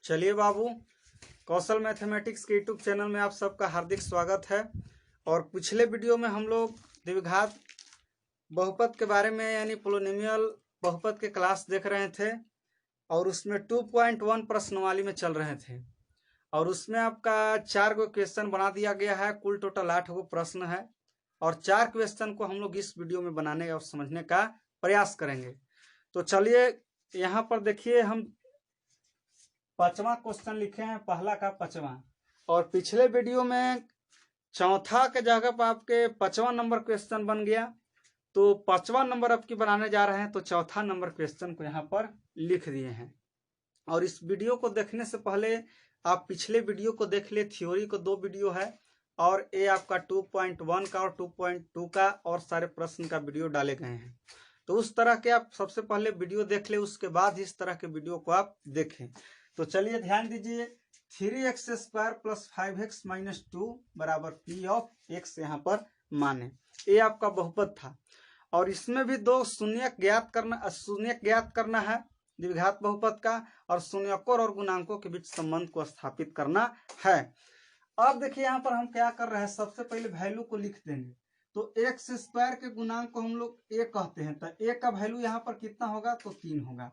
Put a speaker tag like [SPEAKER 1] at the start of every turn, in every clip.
[SPEAKER 1] चलिए बाबू, कौशल मैथमेटिक्स के YouTube channel में आप सबका हार्दिक स्वागत है। और पिछले वीडियो में हम लोग द्विघात बहुपद के बारे में यानी पोलिनोमियल बहुपद के क्लास देख रहे थे और उसमें 2.1 प्रश्नवाली में चल रहे थे और उसमें आपका 4 गो क्वेश्चन बना दिया गया है। कुल टोटल 8 गो प्रश्न है और 4 क्वेश्चन को हम लोग इस वीडियो में बनाने और समझने का प्रयास करेंगे। तो चलिए यहाँ पर देखिए, हम 5वां क्वेश्चन लिखे हैं, पहला का 5वां, और पिछले वीडियो में चौथा के जगह पर आपके 5वां नंबर क्वेश्चन बन गया, तो 5वां नंबर अब की बनाने जा रहे हैं। तो चौथा नंबर क्वेश्चन को यहाँ पर लिख दिए हैं। और इस वीडियो को देखने से पहले आप पिछले वीडियो को देख ले। थ्योरी को 2 वीडियो है और ये आपका 2.1 का और 2.2 का और सारे प्रश्न का वीडियो डाले गए हैं। तो उस तरह के आप सबसे पहले वीडियो देख ले, उसके बाद इस तरह के वीडियो को आप देखें। तो चलिए ध्यान दीजिए, 3x² + 5x - 2 बराबर p ऑफ x यहाँ पर माने। ये आपका बहुपद था और इसमें भी 2 शून्यक ज्ञात करना है द्विघात बहुपद का, और शून्यकों और गुणांकों के बीच संबंध को स्थापित करना है। अब देखिए यहाँ पर हम क्या कर रहे हैं, सबसे पहले वैल्यू को लिख देंगे। तो x² के गुणांक को हम लोग a कहते हैं, तो a का वैल्यू यहाँ पर कितना होगा, तो 3 होगा।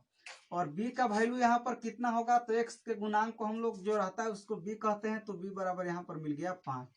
[SPEAKER 1] और b का वैल्यू यहाँ पर कितना होगा, तो x के गुणांक को हम लोग जो रहता है उसको b कहते हैं, तो b बराबर यहाँ पर मिल गया 5।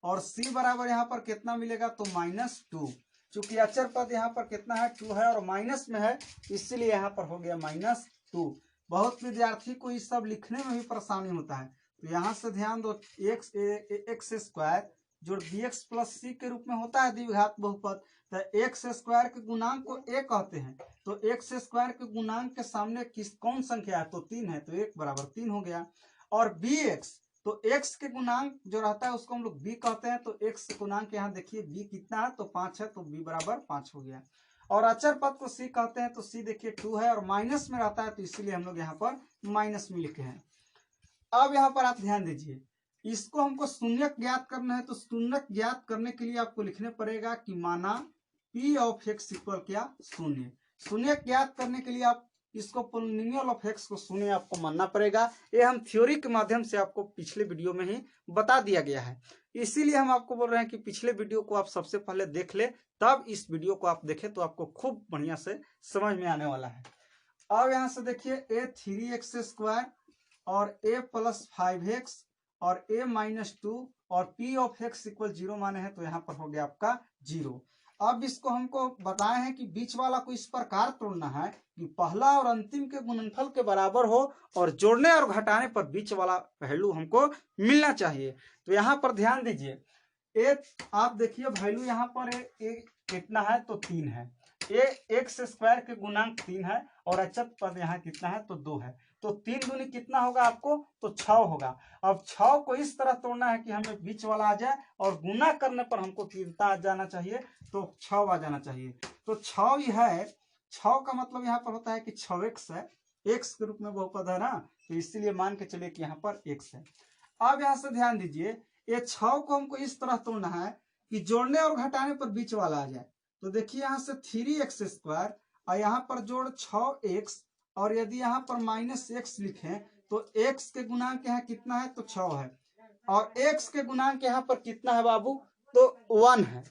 [SPEAKER 1] और c बराबर यहाँ पर कितना मिलेगा, तो -2। चूंकि अचर पद यहाँ पर कितना है, 2 है और माइनस में है, इसीलिए यहाँ पर हो गया -2। बहुत विद्यार्थी को इस सब लिखने में भी परेशानी होता है, तो यहाँ से ध्यान दो, x² जो bx + c के रूप में होता है द्विघात बहुपद, तो x² के गुणांक को a कहते हैं। तो x² के गुणांक के सामने कौन संख्या है, तो 3 है, तो 1 बराबर 3 हो गया। और bx, तो x के गुणांक जो रहता है उसको हम लोग b कहते हैं, तो x के गुणांक यहाँ देखिए b कितना है, तो 5 है, तो b बराबर 5 हो गया। और अचर पद को c कहते हैं, तो c देखिए 2 है और माइनस में रहता है, तो इसीलिए हम लोग यहाँ पर माइनस में लिखे हैं। अब यहाँ पर आप ध्यान दीजिए, इसको हमको शून्यक ज्ञात करना है। तो शून्यक ज्ञात करने के लिए आपको लिखने पड़ेगा कि माना p ऑफ x इक्वल क्या, शून्य। शून्यक ज्ञात करने के लिए आप इसको पोलिनोमियल ऑफ x को शून्य आपको मानना पड़ेगा। ये हम थ्योरी के माध्यम से आपको पिछले वीडियो में ही बता दिया गया है, इसीलिए हम आपको बोल रहे हैं कि पिछले वीडियो को आप सबसे पहले देख ले, तब इस वीडियो को आप देखें तो आपको खूब बढ़िया से समझ में आने वाला है। अब यहाँ से देखिए, a 3x² और a + 5x और a - 2 और p ऑफ x = 0 माने हैं, तो यहाँ पर हो गया आपका 0। अब इसको हमको बताए हैं कि बीच वाला को इस प्रकार तोड़ना है कि पहला और अंतिम के गुणनफल के बराबर हो और जोड़ने और घटाने पर बीच वाला वैल्यू हमको मिलना चाहिए। तो यहाँ पर ध्यान दीजिए, आप देखिए वैल्यू यहाँ पर कितना है, तो 3 है। x² के गुणांक 3 है और अचर पद यहाँ कितना है, तो 2 है। तो 3 दूनी कितना होगा आपको, तो 6 होगा। अब 6 को इस तरह तोड़ना है कि हमें बीच वाला आ जाए और गुना करने पर हमको कितना आ जाना चाहिए, तो 6 आ जाना चाहिए। तो 6 ही है, 6 का मतलब यहाँ पर होता है कि 6x है, x के रूप में बहुपद है ना, तो इसीलिए मान के चलिए कि यहाँ पर x है। अब यहाँ से ध्यान दीजिए, ये 6 को हमको इस तरह तोड़ना है कि जोड़ने और घटाने पर बीच वाला आ जाए। तो देखिए यहाँ से 3x² और यहाँ पर जोड़ 6x, और यदि यहाँ पर -x लिखें तो x के गुणांक यहाँ कितना है, तो 6 है, और x के गुणांक यहाँ पर कितना है बाबू, तो 1 है।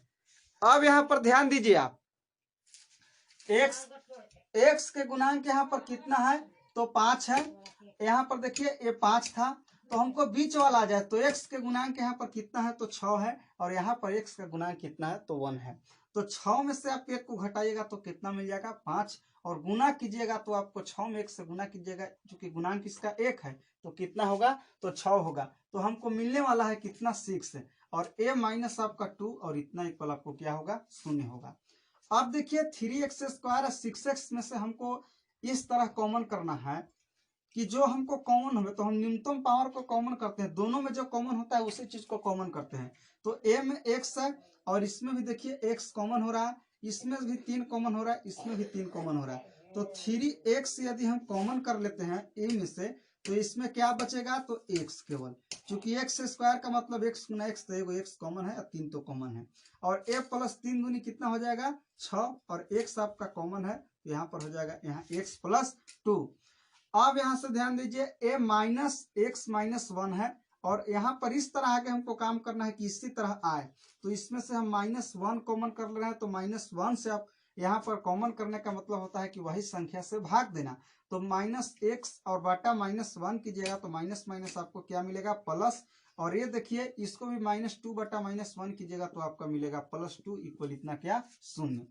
[SPEAKER 1] अब यहाँ पर ध्यान दीजिए आप, x के गुणांक यहाँ पर कितना है, तो 5 है। यहाँ पर देखिए ये 5 था, तो हमको बीच वाला आ जाए, तो x के गुणांक यहाँ पर कितना है, तो 6 है, और यहाँ पर x का गुणांक कितना है, तो 1 है। तो 6 में से आप 1 को घटाइएगा तो कितना मिल जाएगा, 5, और गुना कीजिएगा तो आपको 6 में 1 से गुना कीजिएगा, क्योंकि गुणांक इसका 1 है, तो कितना होगा, तो 6 होगा। तो हमको मिलने वाला है कितना, 6 है, और a - आपका 2 और इतना इक्वल आपको क्या होगा, 0 होगा। अब देखिए 3x² और 6x में से हमको इस तरह कॉमन करना है कि जो हमको कॉमन हो, तो हम न्यूनतम पावर को कॉमन करते हैं, दोनों में जो कॉमन होता है उसी चीज को कॉमन करते हैं। तो a में x है और इसमें भी देखिए x कॉमन हो रहा है, इसमें भी 3 कॉमन हो रहा है, इसमें भी 3 कॉमन हो रहा है। तो 3x यदि हम कॉमन कर लेते हैं a में से, तो इसमें क्या बचेगा, तो x केवल, क्योंकि x² का मतलब x गुना x, तो एगो x कॉमन है और 3 तो कॉमन है। और a + 3 दूनी कितना हो जाएगा, 6, और x आपका कॉमन है, तो यहाँ पर हो जाएगा यहाँ x + 2। अब यहाँ से ध्यान दीजिए a माइनस एक्स माइनस 1 है और यहाँ पर इस तरह आगे हमको काम करना है कि इसी तरह आए, तो इसमें से हम -1 कॉमन कर रहे हैं, तो -1 से आप यहाँ पर कॉमन करने का मतलब होता है कि वही संख्या से भाग देना। तो -x और बाटा -1 कीजिएगा तो माइनस माइनस आपको क्या मिलेगा प्लस, और ये देखिए इसको भी -2 बटा -1 कीजिएगा तो आपका मिलेगा +2 इक्वल इतना क्या 0।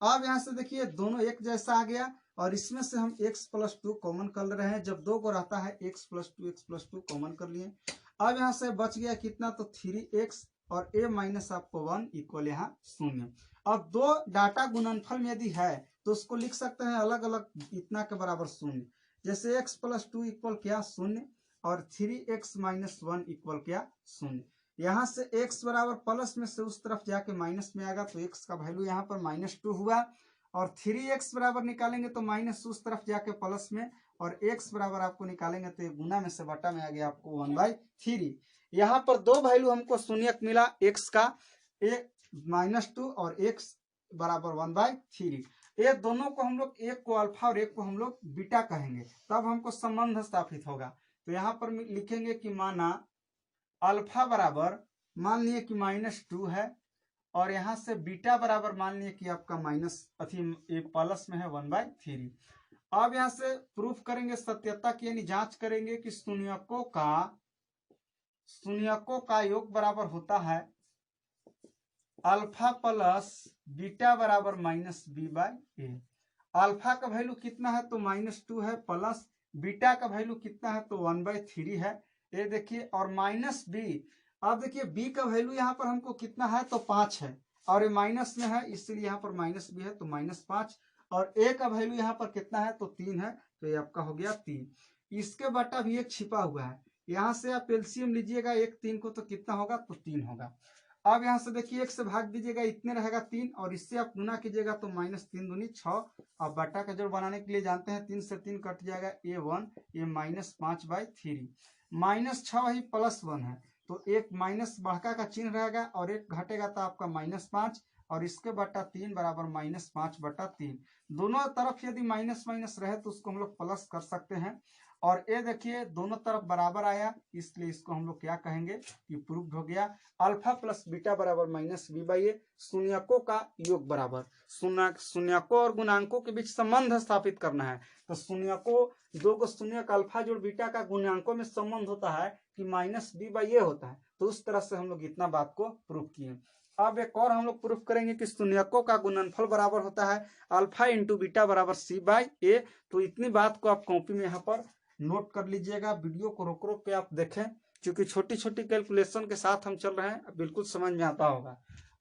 [SPEAKER 1] अब यहाँ से देखिए दोनों एक जैसा आ गया और इसमें से हम x+2 कॉमन कर रहे हैं। जब दो को रहता है x+2 कॉमन कर लिए। अब यहाँ से बच गया कितना, तो 3x और a माइनस आपको 1 इक्वल यहाँ 0। अब दो डाटा गुणनफल में यदि है तो उसको लिख सकते हैं अलग अलग इतना के बराबर 0। जैसे x+2 इक्वल क्या 0 और 3x माइनस 1 इक्वल क्या 0। यहाँ से x बराबर प्लस में से उस तरफ जाके माइनस में आएगा तो x का वैल्यू यहाँ पर -2 हुआ, और 3x बराबर निकालेंगे तो माइनस उस तरफ जाके प्लस में, और x बराबर आपको निकालेंगे तो गुना में से बटा में आ गया आपको 1/3। यहाँ पर दो वैल्यू हमको शून्यक मिला x का, -2 और x बराबर 1/3। ये दोनों को हम लोग एक को अल्फा और एक को हम लोग बीटा कहेंगे, तब हमको संबंध स्थापित होगा। तो यहाँ पर लिखेंगे कि माना अल्फा बराबर मान लिए कि -2 है और यहाँ से बीटा बराबर मान लिए कि आपका प्लस में है 1/3। अब यहाँ से प्रूफ करेंगे सत्यता की, यानी जांच करेंगे कि शून्यकों का योग बराबर होता है अल्फा प्लस बीटा बराबर -b/a। अल्फा का वैल्यू कितना है तो -2 है, प्लस बीटा का वैल्यू कितना है तो 1/3 है, ये देखिए, और -b। अब देखिए b का वैल्यू यहाँ पर हमको कितना है तो 5 है और ये माइनस में है इसलिए यहाँ पर -b है तो -5, और a का वैल्यू यहाँ पर कितना है तो 3 है, तो ये आपका हो गया 3। इसके बटा भी एक छिपा हुआ है, यहाँ से आप एलसीएम लीजिएगा 1 3 को तो कितना होगा तो 3 होगा। अब यहाँ से देखिए 1 से भाग दीजिएगा इतने रहेगा 3, और इससे आप गुना कीजिएगा तो -3 दूनी 6। अब बटा का जोड़ बनाने के लिए जानते हैं 3 से 3 कट जाएगा, a1 ये -5/3, -6 वही +1 है तो एक माइनस बढ़का का चिन्ह रहेगा और एक घटेगा तो आपका -5, और इसके बटा 3 बराबर -5/3। दोनों तरफ यदि माइनस माइनस रहे तो उसको हम लोग प्लस कर सकते हैं, और ये देखिए दोनों तरफ बराबर आया इसलिए इसको हम लोग क्या कहेंगे कि प्रूव्ड हो गया अल्फा प्लस बीटा बराबर -b/a। शून्यकों का योग बराबर शून्यकों और गुणांकों के बीच संबंध स्थापित करना है, तो शून्यकों दो को शून्यक अल्फा जोड़ बीटा का गुणांकों में संबंध होता है कि -b/a होता है, तो उस तरह से हम लोग इतना बात को प्रूव किए। अब एक और हम लोग प्रूफ करेंगे कि शून्यकों का गुणनफल बराबर होता है अल्फा इंटू बीटा बराबर c/a। तो इतनी बात को आप कॉपी में यहाँ पर नोट कर लीजिएगा, वीडियो को रोक रोक के आप देखें क्योंकि छोटी छोटी कैलकुलेशन के साथ हम चल रहे हैं, बिल्कुल समझ में आता होगा।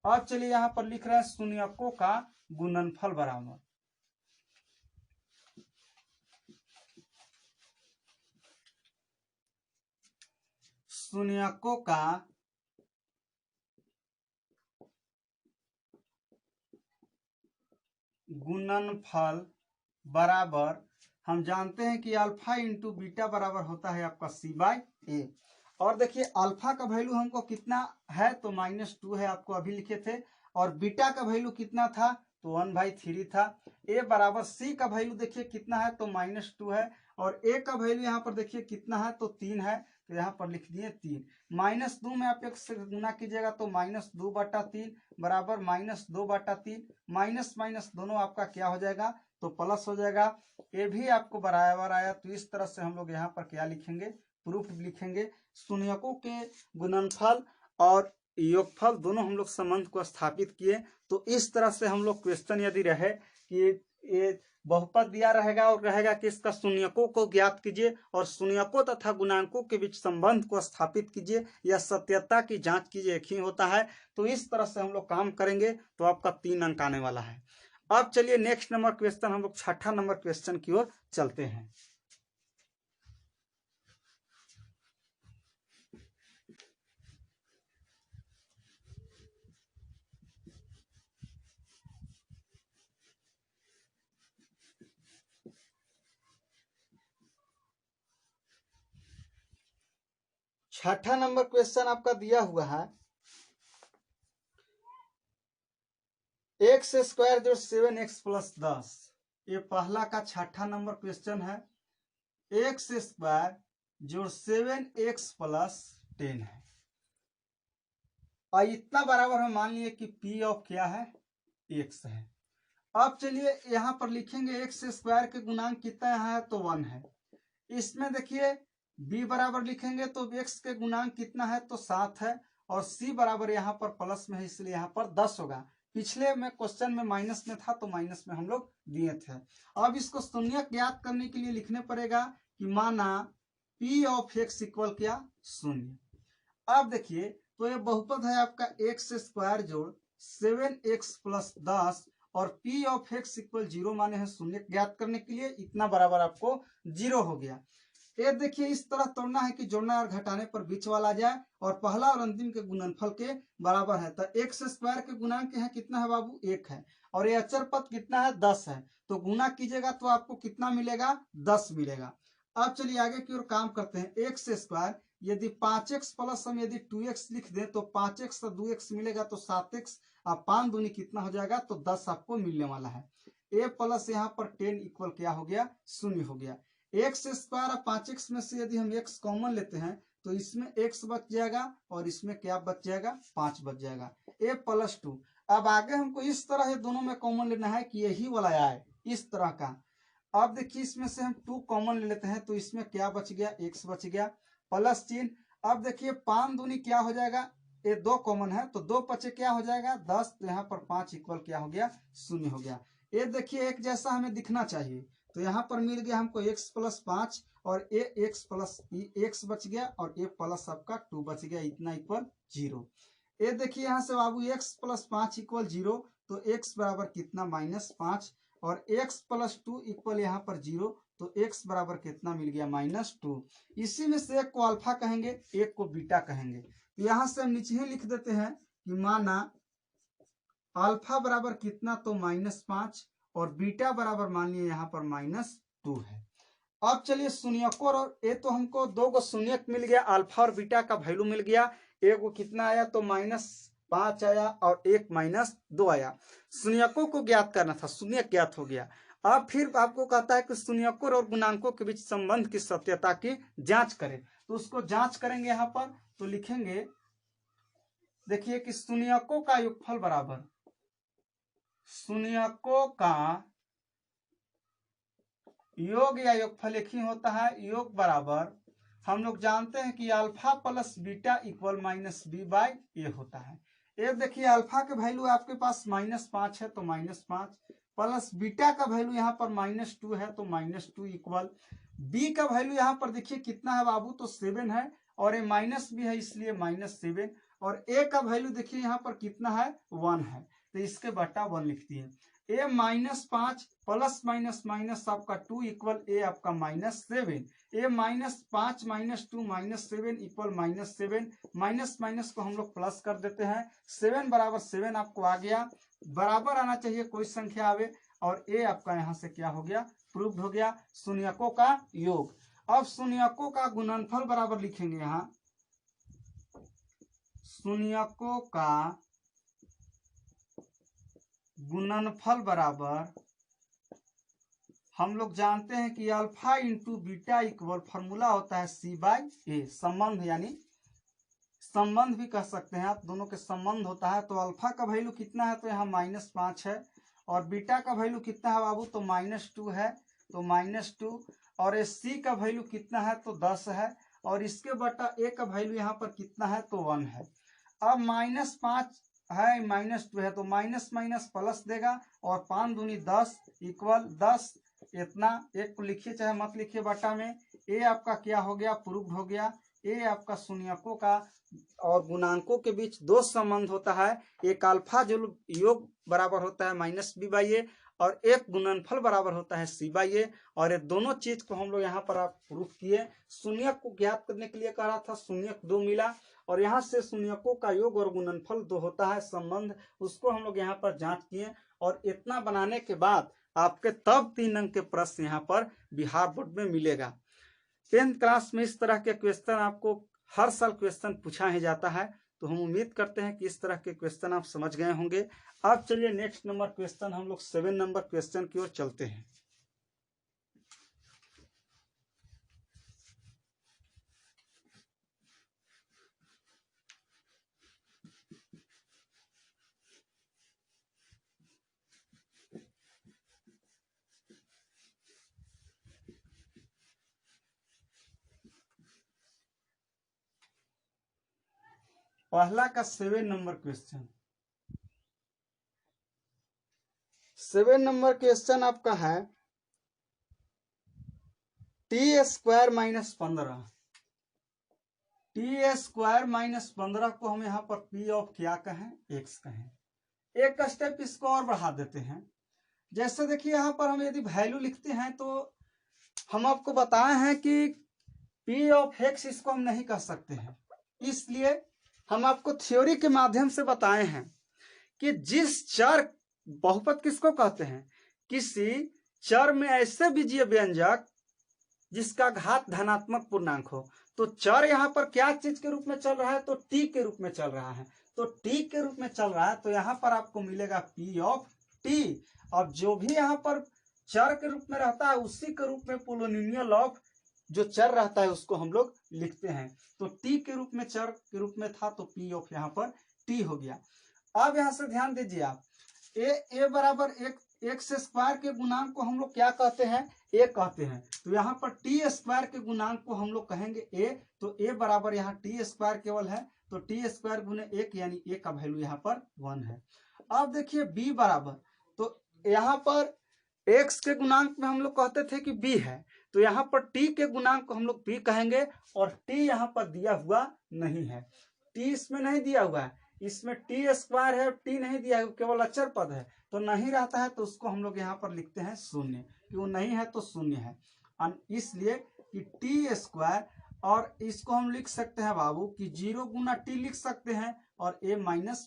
[SPEAKER 1] अब चलिए यहाँ पर लिख रहे हैं शून्यकों का गुणनफल बराबर शून्यकों का गुणनफल बराबर हम जानते हैं कि अल्फा इंटू बीटा बराबर होता है आपका c/a। और देखिए अल्फा का वैल्यू हमको कितना है तो -2 है, आपको अभी लिखे थे, और बीटा का वैल्यू कितना था तो 1/3 था। a बराबर c का वैल्यू देखिए कितना है तो -2 है, और a का वैल्यू यहाँ पर देखिए कितना है तो 3 है, तो यहाँ पर लिख दिए 3। -2 में आप एक से गुना कीजिएगा तो -2/3 बराबर -2/3, माइनस माइनस दोनों आपका क्या हो जाएगा तो प्लस हो जाएगा। ये भी आपको बराबर आया, तो इस तरह से हम लोग यहाँ पर क्या लिखेंगे प्रूफ लिखेंगे। शून्यकों के गुणनफल और योगफल दोनों हम लोग संबंध को स्थापित किए, तो इस तरह से हम लोग क्वेश्चन यदि रहे कि ये बहुपद दिया रहेगा और रहेगा कि इसका शून्यकों को ज्ञात कीजिए और शून्यकों तथा गुणांकों के बीच संबंध को स्थापित कीजिए या सत्यता की जांच कीजिए, एक ही होता है। तो इस तरह से हम लोग काम करेंगे तो आपका 3 अंक आने वाला है। अब चलिए नेक्स्ट नंबर क्वेश्चन हम लोग 6ठा नंबर क्वेश्चन की ओर चलते हैं। छठा नंबर क्वेश्चन आपका दिया हुआ है x² जो 7x + 10। ये पहला का 6ठा नंबर क्वेश्चन है। एक्स स्क्वायर जोड़ 7x प्लस 10 है। और इतना बराबर हम मान लिए कि पी ऑफ क्या है, x है। अब चलिए यहाँ पर लिखेंगे एक्स स्क्वायर के गुणांक कितना यहाँ है, तो 1 है। इसमें देखिए b बराबर लिखेंगे तो x के गुणांक कितना है, तो 7 है। और c बराबर यहाँ पर प्लस में है, इसलिए यहाँ पर 10 होगा। पिछले में क्वेश्चन में माइनस में था तो माइनस में हम लोग दिए थे। अब इसको शून्य ज्ञात करने के लिए लिखने पड़ेगा कि माना p ऑफ x इक्वल क्या, शून्य। अब देखिए तो ये बहुपद है आपका एक्स स्क्वायर जोड़ 7x प्लस 10 और p ऑफ x इक्वल 0 माने हैं शून्य। ज्ञात करने के लिए इतना बराबर आपको 0 हो गया। ये देखिए इस तरह तोड़ना है कि जोड़ना और घटाने पर बीच वाला आ जाए और पहला और अंतिम के गुणनफल के बराबर है। तो एक्स स्क्वायर के गुणांक है कितना है बाबू, 1 है। और ये अचर पद कितना है, 10 है। तो गुना कीजिएगा तो आपको कितना मिलेगा, 10 मिलेगा। अब चलिए आगे की ओर काम करते हैं। एक्स स्क्वायर यदि 5x प्लस हम यदि 2x लिख दें तो 5x और 2x मिलेगा तो 7x और 5 दूनी कितना हो जाएगा, तो 10 आपको मिलने वाला है। a प्लस यहाँ पर 10 इक्वल क्या हो गया, शून्य हो गया। एक्स स्क्वायर और 5x में से यदि हम x कॉमन लेते हैं तो इसमें x बच जाएगा और इसमें क्या बच जाएगा, 5 बच जाएगा। a plus 2। अब आगे हमको इस तरह ये दोनों में कॉमन लेना है कि यही वाला आए, इस तरह का। अब देखिए इसमें से हम 2 कॉमन ले लेते हैं तो इसमें क्या बच गया, x बच गया प्लस चिन्ह। अब देखिए 5 दूनी क्या हो जाएगा, ये 2 कॉमन है तो 2 पचे क्या हो जाएगा, 10। तो यहाँ पर 5 इक्वल क्या हो गया, शून्य हो गया। ये देखिए एक जैसा हमें दिखना चाहिए। तो यहाँ पर मिल गया हमको x प्लस 5 और a x प्लस x बच गया और a प्लस आपका 2 बच गया, इतना इक्वल 0। ये देखिए यहाँ से बाबू x प्लस 5 इक्वल 0 तो x बराबर कितना, -5 और x प्लस 2 इक्वल यहाँ पर 0 तो x बराबर कितना मिल गया, -2। इसी में से एक को अल्फा कहेंगे, एक को बीटा कहेंगे। तो यहाँ से हम नीचे ही लिख देते हैं कि माना अल्फा बराबर कितना, तो -5 और बीटा बराबर मान लिया यहाँ पर -2 है। अब चलिए शून्यक और ये तो हमको 2 को शून्यक मिल गया, अल्फा और बीटा का वैल्यू मिल गया। एक को कितना आया, तो -5 आया और एक -2 आया। शून्यकों को ज्ञात करना था, शून्यक ज्ञात हो गया। अब फिर आपको कहता है कि शून्यकों और गुणांकों के बीच संबंध की सत्यता की जांच करें। तो उसको जांच करेंगे यहाँ पर, तो लिखेंगे देखिए कि शून्यकों का योगफल बराबर, शून्यकों का योग या योगफल एक ही होता है। योग बराबर हम लोग जानते हैं कि alpha plus beta equal -b/a होता है। एक देखिए अल्फा के वैल्यू आपके पास -5 है तो -5 प्लस बीटा का वैल्यू यहाँ पर -2 है तो -2 इक्वल बी का वैल्यू यहाँ पर देखिए कितना है बाबू, तो 7 है और ये माइनस भी है इसलिए -7 और ए का वैल्यू देखिए यहाँ पर कितना है, 1 है तो इसके बटा 1 लिखती है। a -5 प्लस माइनस माइनस आपका 2 इक्वल ए आपका -7। a -5 -2 -7 equal -7। माइनस माइनस को हम लोग प्लस कर देते हैं। 7 बराबर 7 आपको आ गया। बराबर आना चाहिए कोई संख्या आवे और a आपका यहाँ से क्या हो गया, प्रूव्ड हो गया। शून्यकों का योग। अब शून्यकों का गुणनफल बराबर लिखेंगे यहाँ, शून्यकों का गुणनफल बराबर हम लोग जानते हैं कि alpha into beta equal formula होता है c/a। संबंध यानी संबंध भी कह सकते हैं आप, दोनों के संबंध होता है। तो अल्फा का वैल्यू कितना है, तो यहाँ -5 है और बीटा का वैल्यू कितना है बाबू, तो -2 है तो -2 और c का वैल्यू कितना है, तो 10 है और इसके बटा a का वैल्यू यहाँ पर कितना है, तो 1 है। अब -5 है -2 है तो माइनस माइनस प्लस देगा और 5 दूनी 10 इक्वल 10। इतना एक को लिखिए चाहे मत लिखिए बटा में। ए आपका क्या हो गया, प्रूव्ड हो गया। ए आपका शून्यकों का और गुणांकों के बीच दो संबंध होता है, एक अल्फा जो योग बराबर होता है -b/a और एक गुणनफल बराबर होता है c/a। और ये दोनों चीज को हम लोग यहाँ पर आप प्रूफ किए। शून्यक को ज्ञात करने के लिए कह रहा था, शून्यक 2 मिला और यहाँ से शून्यकों का योग और गुणनफल 2 होता है संबंध, उसको हम लोग यहाँ पर जांच किए। और इतना बनाने के बाद आपके तब 3 अंक के प्रश्न यहाँ पर बिहार बोर्ड में मिलेगा। 10th क्लास में इस तरह के क्वेश्चन आपको हर साल क्वेश्चन पूछा ही जाता है, तो हम उम्मीद करते हैं कि इस तरह के क्वेश्चन आप समझ गए होंगे। अब चलिए नेक्स्ट नंबर क्वेश्चन हम लोग 7 नंबर क्वेश्चन की ओर चलते हैं। पहला का 7 नंबर क्वेश्चन, 7 नंबर क्वेश्चन आपका है t² - 15। t² - 15 को हम यहाँ पर p ऑफ क्या कहें, x कहें। एक स्टेप इसको और बढ़ा देते हैं। जैसे देखिए यहाँ पर हम यदि वैल्यू लिखते हैं तो हम आपको बताए हैं कि p ऑफ x इसको हम नहीं कह सकते हैं, इसलिए हम आपको थ्योरी के माध्यम से बताए हैं कि जिस चर, बहुपद किसको कहते हैं, किसी चर में ऐसे बीजीय व्यंजक जिसका घात धनात्मक पूर्णांक हो। तो चर यहाँ पर क्या चीज के रूप में चल रहा है, तो t के रूप में चल रहा है। तो t के रूप में चल रहा है तो यहाँ पर आपको मिलेगा p ऑफ t। अब जो भी यहाँ पर चर के रूप में रहता है उसी के रूप में पोलिनोमियल ऑफ जो चर रहता है उसको हम लोग लिखते हैं। तो t के रूप में चर के रूप में था तो p ऑफ यहाँ पर t हो गया। अब यहाँ से ध्यान दीजिए आप, a बराबर x² के गुणांक को हम लोग क्या कहते हैं, a कहते हैं। तो यहाँ पर t² के गुणांक को हम लोग कहेंगे a। तो a बराबर यहाँ t² केवल है तो t² गुने 1 यानी a का वैल्यू यहाँ पर 1 है। अब देखिए b बराबर, तो यहाँ पर x के गुणांक में हम लोग कहते थे कि b है, तो यहाँ पर t के गुणांक को हम लोग b कहेंगे और t यहाँ पर दिया हुआ नहीं है, t इसमें नहीं दिया हुआ है, इसमें t² है, t नहीं दिया है, केवल अचर पद है। तो नहीं रहता है तो उसको हम लोग यहाँ पर लिखते हैं शून्य, कि वो नहीं है तो शून्य है, इसलिए कि t²। और इसको हम लिख सकते हैं बाबू कि 0 गुना t लिख सकते हैं और a -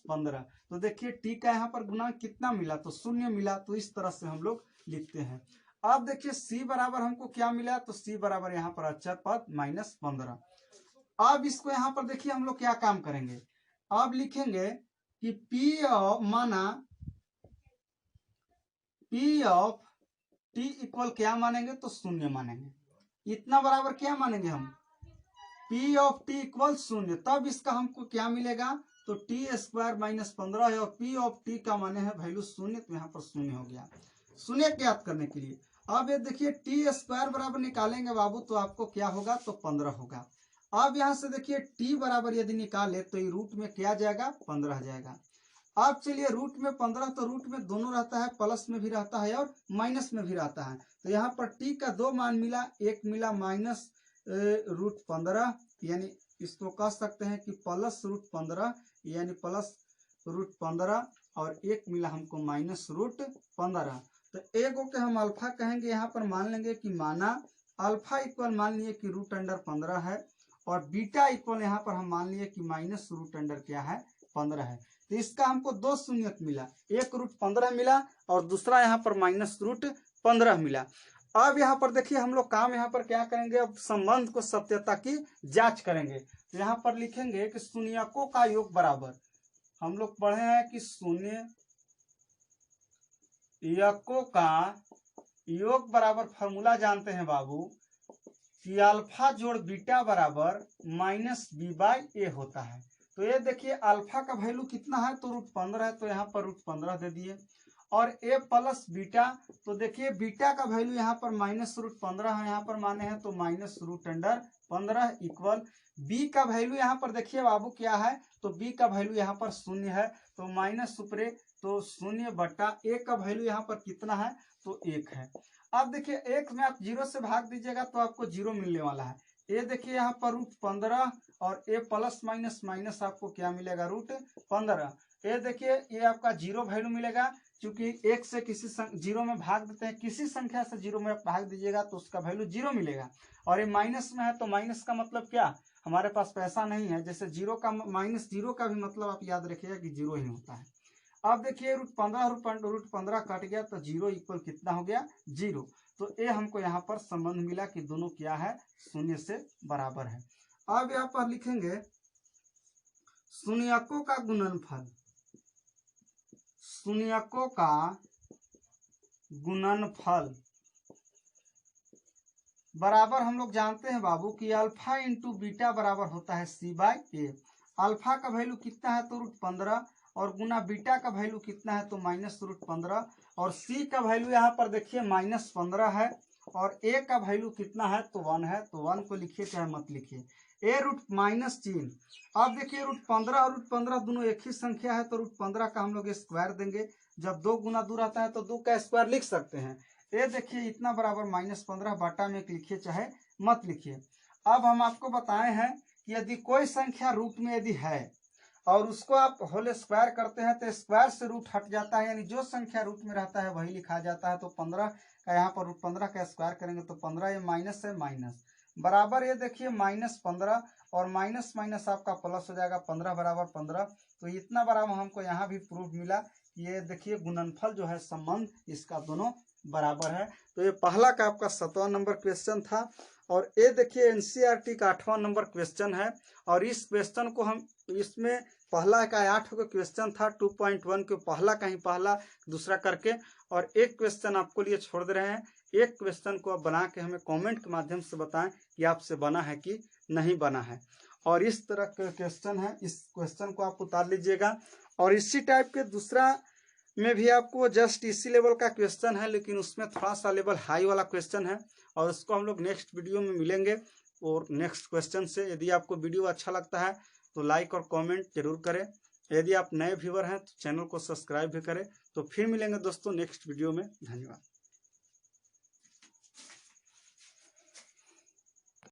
[SPEAKER 1] 15। तो देखिए t का यहाँ पर गुणांक कितना मिला, तो शून्य मिला। तो इस तरह से हम लोग लिखते हैं। अब देखिए c बराबर हमको क्या मिला, तो c बराबर यहाँ पर अचर पद -15। अब इसको यहाँ पर देखिए हम लोग क्या काम करेंगे, अब लिखेंगे कि p ऑफ माना p ऑफ t इक्वल क्या मानेंगे, तो शून्य मानेंगे। इतना बराबर क्या मानेंगे हम, p ऑफ t इक्वल शून्य। तब इसका हमको क्या मिलेगा, तो t² - 15 है और p ऑफ t का माने है वैल्यू शून्य, तो यहाँ पर शून्य हो गया। शून्य ज्ञात करने के लिए अब ये देखिए t² बराबर निकालेंगे बाबू तो आपको क्या होगा, तो 15 होगा। अब यहाँ से देखिए t बराबर यदि निकाले तो ये रूट में क्या जाएगा, 15 जाएगा। अब चलिए रूट में 15, तो रूट में दोनों रहता है, प्लस में भी रहता है और माइनस में भी रहता है। तो यहाँ पर t का 2 मान मिला, एक मिला -√15 यानी इसको कह सकते हैं कि +√15 यानी +√15 और एक मिला हमको -√15। तो एक के हम अल्फा कहेंगे, यहाँ पर मान लेंगे कि माना अल्फा इक्वल मान लिए कि √15 है और बीटा इक्वल यहाँ पर हम मान लिए कि -√15 क्या है, 15 है। तो इसका हमको 2 शून्यत मिला, एक √15 मिला और दूसरा यहाँ पर -√15 मिला। अब यहाँ पर देखिए हम लोग काम यहाँ पर क्या करेंगे, अब संबंध को सत्यता की जांच करेंगे। तो यहाँ पर लिखेंगे कि शून्यकों का योग बराबर, हम लोग पढ़े हैं कि शून्यकों का योग बराबर फॉर्मूला जानते हैं बाबू कि अल्फा जोड़ बीटा बराबर -b/a होता है। तो ये देखिए अल्फा का वैल्यू कितना है, तो √15 है, तो यहाँ पर √15 दे दिए। और a प्लस बीटा, तो देखिए बीटा का वैल्यू यहाँ पर -√15 है, यहाँ पर माने हैं तो -√15 इक्वल b का वैल्यू यहाँ पर देखिए बाबू क्या है, तो b का वैल्यू यहाँ पर शून्य है, तो माइनस ऊपरे तो 0/a का वैल्यू यहाँ पर कितना है, तो 1 है। अब देखिए 1 में आप 0 से भाग दीजिएगा तो आपको 0 मिलने वाला है। ये देखिए यहाँ पर √15 और a प्लस माइनस माइनस आपको क्या मिलेगा, √15। ये देखिए ये आपका 0 वैल्यू मिलेगा, क्योंकि 1 से किसी 0 में भाग देते हैं, किसी संख्या से 0 में भाग दीजिएगा तो उसका वैल्यू 0 मिलेगा। और ये माइनस में है तो माइनस का मतलब क्या, हमारे पास पैसा नहीं है, जैसे 0 का -0 का भी मतलब आप याद रखिएगा कि 0 ही होता है। अब देखिए √15 कट गया तो 0 इक्वल कितना हो गया, 0। तो ये हमको यहाँ पर संबंध मिला कि दोनों क्या है, शून्य से बराबर है। अब यहाँ पर लिखेंगे शून्यकों का गुणनफल, शून्यकों का गुणनफल बराबर हम लोग जानते हैं बाबू कि अल्फा इंटू बीटा बराबर होता है c/a। अल्फा का वैल्यू कितना है, तो √15 और गुना बीटा का वैल्यू कितना है, तो -√15 और c का वैल्यू यहाँ पर देखिए -15 है और ए का वैल्यू कितना है तो 1 है, तो 1 को लिखिए चाहे मत लिखिए। ए रूट माइनस 3। अब देखिए रूट 15 और रूट 15 दोनों एक ही संख्या है, तो रूट 15 का हम लोग स्क्वायर देंगे। जब 2 गुना 2 रहता है तो 2 का स्क्वायर लिख सकते हैं। ए देखिए इतना बराबर -15 बटा में लिखिए चाहे मत लिखिए। अब हम आपको बताए हैं कि यदि कोई संख्या रूट में यदि है और उसको आप होल स्क्वायर करते हैं तो स्क्वायर से रूट हट जाता है, यानी जो संख्या रूट में रहता है वही लिखा जाता है। तो 15 का यहाँ पर रूट 15 का स्क्वायर करेंगे तो 15, ये माइनस है माइनस बराबर, ये देखिए -15 और माइनस माइनस आपका प्लस हो जाएगा, 15 बराबर 15। तो इतना बराबर हमको यहाँ भी प्रूफ मिला। ये देखिए गुणनफल जो है संबंध इसका दोनों बराबर है। तो ये पहला का आपका 7वां नंबर क्वेश्चन था। और ये देखिए एनसीईआरटी का 8वां नंबर क्वेश्चन है। और इस क्वेश्चन को हम इसमें पहला का 8 का क्वेश्चन था 2.1 के पहला का ही पहला दूसरा करके, और एक क्वेश्चन आपको लिए छोड़ दे रहे हैं। एक क्वेश्चन को आप बना के हमें कमेंट के माध्यम से बताएं कि आपसे बना है कि नहीं बना है। और इस तरह का क्वेश्चन है, इस क्वेश्चन को आप उतार लीजिएगा। और इसी टाइप के दूसरा में भी आपको जस्ट इसी लेवल का क्वेश्चन है, लेकिन उसमें थोड़ा सा लेवल हाई वाला क्वेश्चन है, और उसको हम लोग नेक्स्ट वीडियो में मिलेंगे और नेक्स्ट क्वेश्चन से। यदि आपको वीडियो अच्छा लगता है तो लाइक और कमेंट जरूर करें। यदि आप नए व्यूअर हैं तो चैनल को सब्सक्राइब भी करें। तो फिर मिलेंगे दोस्तों नेक्स्ट वीडियो में। धन्यवाद।